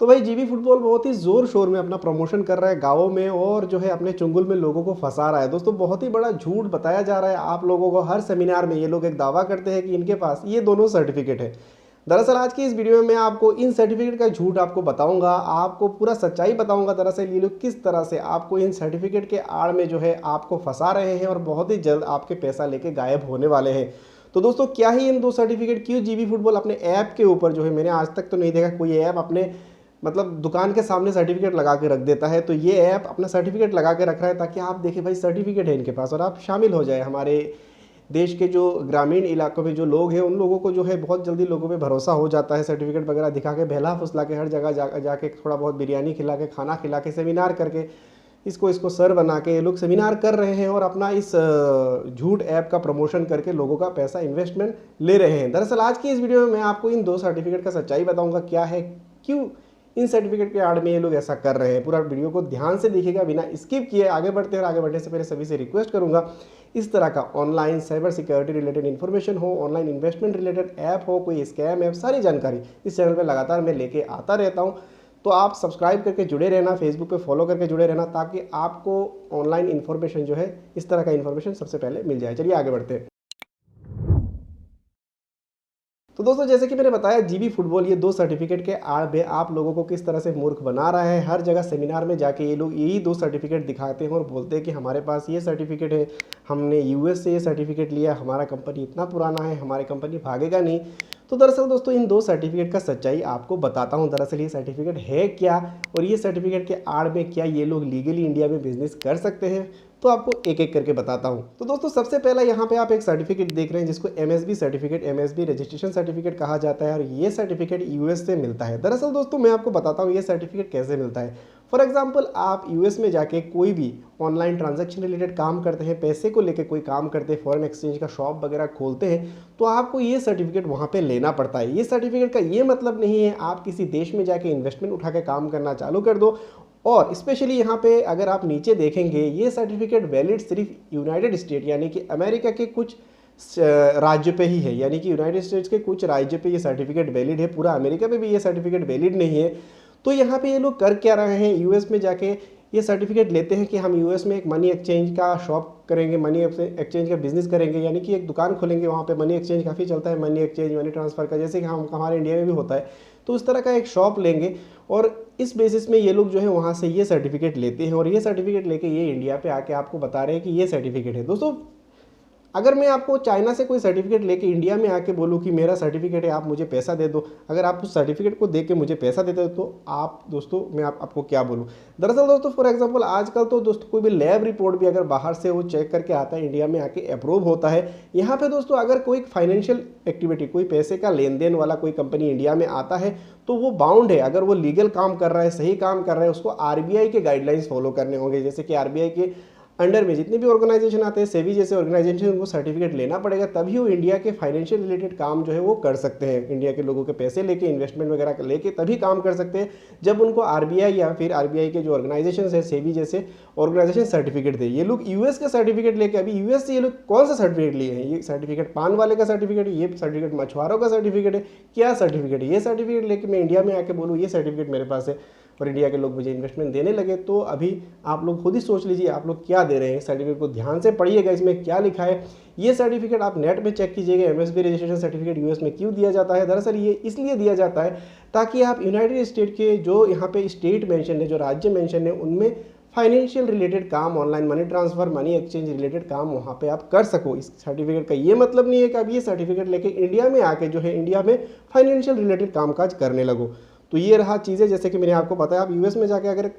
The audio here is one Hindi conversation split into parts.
तो भाई जीबी फुटबॉल बहुत ही ज़ोर शोर में अपना प्रमोशन कर रहा है गाँवों में और जो है अपने चुंगल में लोगों को फंसा रहा है। दोस्तों बहुत ही बड़ा झूठ बताया जा रहा है आप लोगों को। हर सेमिनार में ये लोग एक दावा करते हैं कि इनके पास ये दोनों सर्टिफिकेट है। दरअसल आज की इस वीडियो में मैं आपको इन सर्टिफिकेट का झूठ आपको बताऊंगा, आपको पूरा सच्चाई बताऊंगा। दरअसल ये लोग किस तरह से आपको इन सर्टिफिकेट के आड़ में जो है आपको फंसा रहे हैं और बहुत ही जल्द आपके पैसा लेके गायब होने वाले हैं। तो दोस्तों क्या ही इन दो सर्टिफिकेट, क्यों जीबी फुटबॉल अपने ऐप के ऊपर जो है, मैंने आज तक तो नहीं देखा कोई ऐप अपने मतलब दुकान के सामने सर्टिफिकेट लगा के रख देता है। तो ये ऐप अपना सर्टिफिकेट लगा के रख रहा है ताकि आप देखें भाई सर्टिफिकेट है इनके पास और आप शामिल हो जाए। हमारे देश के जो ग्रामीण इलाकों में जो लोग हैं उन लोगों को जो है बहुत जल्दी लोगों पे भरोसा हो जाता है। सर्टिफिकेट वगैरह दिखा के बहला फुसला के हर जगह जाके थोड़ा बहुत बिरयानी खिला के, खाना खिला के, सेमिनार करके इसको सर बना के ये लोग सेमिनार कर रहे हैं और अपना इस झूठ ऐप का प्रमोशन करके लोगों का पैसा इन्वेस्टमेंट ले रहे हैं। दरअसल आज की इस वीडियो में मैं आपको इन दो सर्टिफिकेट का सच्चाई बताऊंगा, क्या है, क्यों इन सर्टिफिकेट के आड़ में ये लोग ऐसा कर रहे हैं। पूरा वीडियो को ध्यान से देखिएगा, बिना स्किप किए आगे बढ़ते हैं। और आगे बढ़ने से पहले सभी से रिक्वेस्ट करूंगा, इस तरह का online cyber security related information हो, ऑनलाइन इन्वेस्टमेंट रिलेटेड ऐप हो, कोई स्कैम ऐप, सारी जानकारी इस चैनल पर लगातार मैं लेके आता रहता हूँ। तो आप सब्सक्राइब करके जुड़े रहना, फेसबुक पे फॉलो करके जुड़े रहना, ताकि आपको ऑनलाइन इन्फॉर्मेशन जो है इस तरह का इन्फॉर्मेशन सबसे पहले मिल जाए। चलिए आगे बढ़ते हैं। तो दोस्तों जैसे कि मैंने बताया, जीबी फुटबॉल ये दो सर्टिफिकेट के आड़ में आप लोगों को किस तरह से मूर्ख बना रहा है। हर जगह सेमिनार में जाके ये लोग यही दो सर्टिफिकेट दिखाते हैं और बोलते हैं कि हमारे पास ये सर्टिफिकेट है, हमने यूएस से ये सर्टिफिकेट लिया, हमारा कंपनी इतना पुराना है, हमारी कंपनी भागेगा नहीं। तो दरअसल दोस्तों इन दो सर्टिफिकेट का सच्चाई आपको बताता हूँ। दरअसल ये सर्टिफिकेट है क्या और ये सर्टिफिकेट के आड़ में क्या ये लोग लीगली इंडिया में बिजनेस कर सकते हैं, तो आपको एक एक करके बताता हूं। तो दोस्तों सबसे पहला यहाँ पे आप एक सर्टिफिकेट देख रहे हैं जिसको MSB certificate, MSB registration certificate कहा जाता है और ये सर्टिफिकेट यूएस से मिलता है। दरअसल दोस्तों मैं आपको बताता हूँ ये सर्टिफिकेट कैसे मिलता है। फॉर एग्जाम्पल आप यूएस में जाके कोई भी ऑनलाइन ट्रांजैक्शन रिलेटेड काम करते हैं, पैसे को लेकर कोई काम करते हैं, फॉरेन एक्सचेंज का शॉप वगैरह खोलते हैं, तो आपको ये सर्टिफिकेट वहाँ पे लेना पड़ता है। ये सर्टिफिकेट का ये मतलब नहीं है आप किसी देश में जाके इन्वेस्टमेंट उठा के काम करना चालू कर दो। और स्पेशली यहाँ पे अगर आप नीचे देखेंगे, ये सर्टिफिकेट वैलिड सिर्फ यूनाइटेड स्टेट यानी कि अमेरिका के कुछ राज्य पे ही है, यानी कि यूनाइटेड स्टेट्स के कुछ राज्य पे ये सर्टिफिकेट वैलिड है, पूरा अमेरिका में भी ये सर्टिफिकेट वैलिड नहीं है। तो यहाँ पे ये लोग कर क्या रहे हैं, यूएस में जाके ये सर्टिफिकेट लेते हैं कि हम यूएस में एक मनी एक्सचेंज का शॉप करेंगे, मनी एक्सचेंज का बिजनेस करेंगे, यानी कि एक दुकान खोलेंगे, वहाँ पे मनी एक्सचेंज काफ़ी चलता है, मनी एक्सचेंज, मनी ट्रांसफ़र का, जैसे कि हम हमारे इंडिया में भी होता है। तो उस तरह का एक शॉप लेंगे और इस बेसिस में ये लोग जो है वहाँ से ये सर्टिफिकेट लेते हैं और ये सर्टिफिकेट लेके ये इंडिया पे आके आपको बता रहे हैं कि ये सर्टिफिकेट है। दोस्तों अगर मैं आपको चाइना से कोई सर्टिफिकेट लेके इंडिया में आके बोलूँ कि मेरा सर्टिफिकेट है, आप मुझे पैसा दे दो, अगर आप उस सर्टिफिकेट को दे के मुझे पैसा देते हो तो आप दोस्तों मैं आपको क्या बोलूँ। दरअसल दोस्तों फॉर एग्जांपल आजकल तो दोस्तों कोई भी लैब रिपोर्ट भी अगर बाहर से वो चेक करके आता है, इंडिया में आके अप्रूव होता है। यहाँ पे दोस्तों अगर कोई फाइनेंशियल एक्टिविटी, कोई पैसे का लेन देन वाला कोई कंपनी इंडिया में आता है तो वो बाउंड है, अगर वो लीगल काम कर रहा है, सही काम कर रहा है, उसको आरबीआई के गाइडलाइंस फॉलो करने होंगे। जैसे कि आरबीआई के अंडर में जितने भी ऑर्गेनाइजेशन आते हैं, सेबी जैसे ऑर्गेनाइजेशन, उनको सर्टिफिकेट लेना पड़ेगा, तभी वो इंडिया के फाइनेंशियल रिलेटेड काम जो है वो कर सकते हैं। इंडिया के लोगों के पैसे लेके, इन्वेस्टमेंट वगैरह लेके तभी काम कर सकते हैं जब उनको आरबीआई या फिर आरबीआई के जो ऑर्गेनाइजेशन है, सेबी जैसे ऑर्गेनाइजेशन सर्टिफिकेट दे। ये लोग यूएस का सर्टिफिकेट लेके, अभी यूएस से ये लोग कौन सा सर्टिफिकेट लिए हैं, ये सर्टिफिकेट पान वाले का सर्टिफिकेट है, ये सर्टिफिकेट मछुआरों का सर्टिफिकेट है, क्या सर्टिफिकेट है। ये सर्टिफिकेट लेके मैं इंडिया में आके बोलूँ ये सर्टिफिकेट मेरे पास है और इंडिया के लोग मुझे इन्वेस्टमेंट देने लगे, तो अभी आप लोग खुद ही सोच लीजिए आप लोग क्या दे रहे हैं। सर्टिफिकेट को ध्यान से पढ़िएगा, इसमें क्या लिखा है। ये सर्टिफिकेट आप नेट में चेक कीजिएगा, एमएसबी रजिस्ट्रेशन सर्टिफिकेट यूएस में क्यों दिया जाता है। दरअसल ये इसलिए दिया जाता है ताकि आप यूनाइटेड स्टेट के जो यहाँ पे स्टेट मेंशन है, जो राज्य मेंशन है, उनमें फाइनेंशियल रिलेटेड काम, online money transfer, money exchange related काम वहाँ पे आप कर सको। इस सर्टिफिकेट का ये मतलब नहीं है कि आप ये सर्टिफिकेट लेके इंडिया में आके जो है इंडिया में फाइनेंशियल रिलेटेड कामकाज करने लगो। तो ये रहा चीज़ें, जैसे कि मैंने आपको बताया, आप यूएस में जाके अगर एक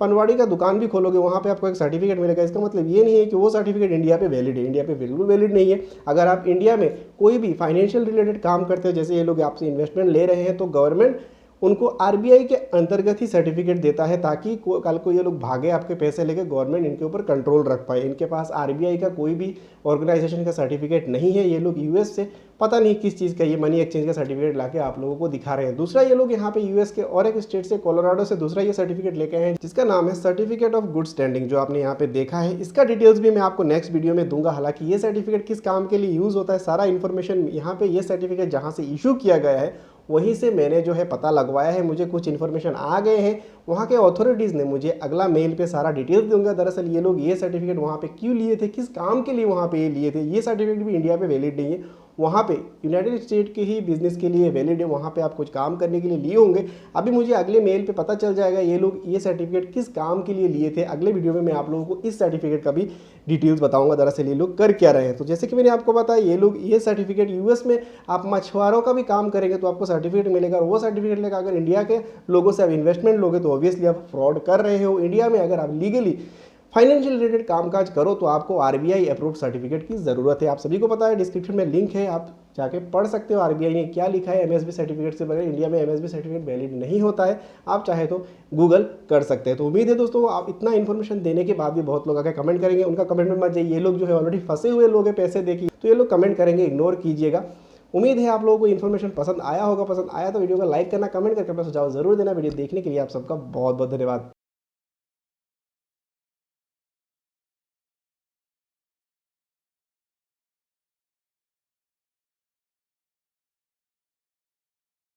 पनवाड़ी का दुकान भी खोलोगे, वहाँ पे आपको एक सर्टिफिकेट मिलेगा। इसका मतलब ये नहीं है कि वो सर्टिफिकेट इंडिया पे वैलिड है, इंडिया पे बिल्कुल वैलिड नहीं है। अगर आप इंडिया में कोई भी फाइनेंशियल रिलेटेड काम करते हो, जैसे ये लोग आपसे इन्वेस्टमेंट ले रहे हैं, तो गवर्नमेंट उनको आरबीआई के अंतर्गत ही सर्टिफिकेट देता है ताकि कल को ये लोग भागे आपके पैसे लेके, गवर्नमेंट इनके ऊपर कंट्रोल रख पाए। इनके पास आरबीआई का कोई भी ऑर्गेनाइजेशन का सर्टिफिकेट नहीं है। ये लोग यूएस से पता नहीं किस चीज़ का ये मनी एक्सचेंज का सर्टिफिकेट लाके आप लोगों को दिखा रहे हैं। दूसरा ये लोग यहाँ पे यूएस के और एक स्टेट से, कोलोराडो से दूसरा ये सर्टिफिकेट लेके आए हैं जिसका नाम है सर्टिफिकेट ऑफ गुड स्टैंडिंग, जो आपने यहाँ पे देखा है। इसका डिटेल्स भी मैं आपको नेक्स्ट वीडियो में दूंगा। हालांकि ये सर्टिफिकेट किस काम के लिए यूज़ होता है, सारा इन्फॉर्मेशन यहाँ पे, ये सर्टिफिकेट जहाँ से इशू किया गया है वहीं से मैंने जो है पता लगवाया है, मुझे कुछ इन्फॉर्मेशन आ गए हैं, वहाँ के अथॉरिटीज़ ने मुझे अगला मेल पे सारा डिटेल्स दूंगा। दरअसल ये लोग ये सर्टिफिकेट वहाँ पे क्यों लिए थे, किस काम के लिए वहाँ पे ये लिए थे, ये सर्टिफिकेट भी इंडिया पे वैलिड नहीं है, वहाँ पे यूनाइटेड स्टेट के ही बिजनेस के लिए वैलिड है, वहाँ पे आप कुछ काम करने के लिए लिए होंगे। अभी मुझे अगले मेल पे पता चल जाएगा ये लोग ये सर्टिफिकेट किस काम के लिए लिए थे। अगले वीडियो में मैं आप लोगों को इस सर्टिफिकेट का भी डिटेल्स बताऊंगा, दरअसल ये लोग कर क्या रहे हैं। तो जैसे कि मैंने आपको बताया, ये लोग ये सर्टिफिकेट यूएस में आप मछुआरों का भी काम करेंगे तो आपको सर्टिफिकेट मिलेगा, और वो सर्टिफिकेट लेकर अगर इंडिया के लोगों से आप इन्वेस्टमेंट लोगे तो ऑब्वियसली आप फ्रॉड कर रहे हो। इंडिया में अगर आप लीगली फाइनेंशियल रिलेटेड कामकाज करो तो आपको आरबीआई अप्रूव्ड सर्टिफिकेट की ज़रूरत है। आप सभी को पता है, डिस्क्रिप्शन में लिंक है, आप जाके पढ़ सकते हो आरबीआई ने क्या लिखा है। एमएसबी सर्टिफिकेट से बगैर इंडिया में एमएसबी सर्टिफिकेट वैलिड नहीं होता है, आप चाहे तो गूगल कर सकते हैं। तो उम्मीद है दोस्तों, आप इतना इन्फॉर्मेशन देने के बाद भी बहुत लोग आके कमेंट करेंगे, उनका कमेंट में मत जाइए, ये लोग जो है ऑलरेडी फंसे हुए लोग हैं पैसे देखिए, तो ये लोग कमेंट करेंगे, इग्नोर कीजिएगा। उम्मीद है आप लोगों को इन्फॉर्मेशन पसंद आया होगा। पसंद आया तो वीडियो को लाइक करना, कमेंट करके अपना सुझाव जरूर देना। वीडियो देखने के लिए आप सबका बहुत बहुत धन्यवाद।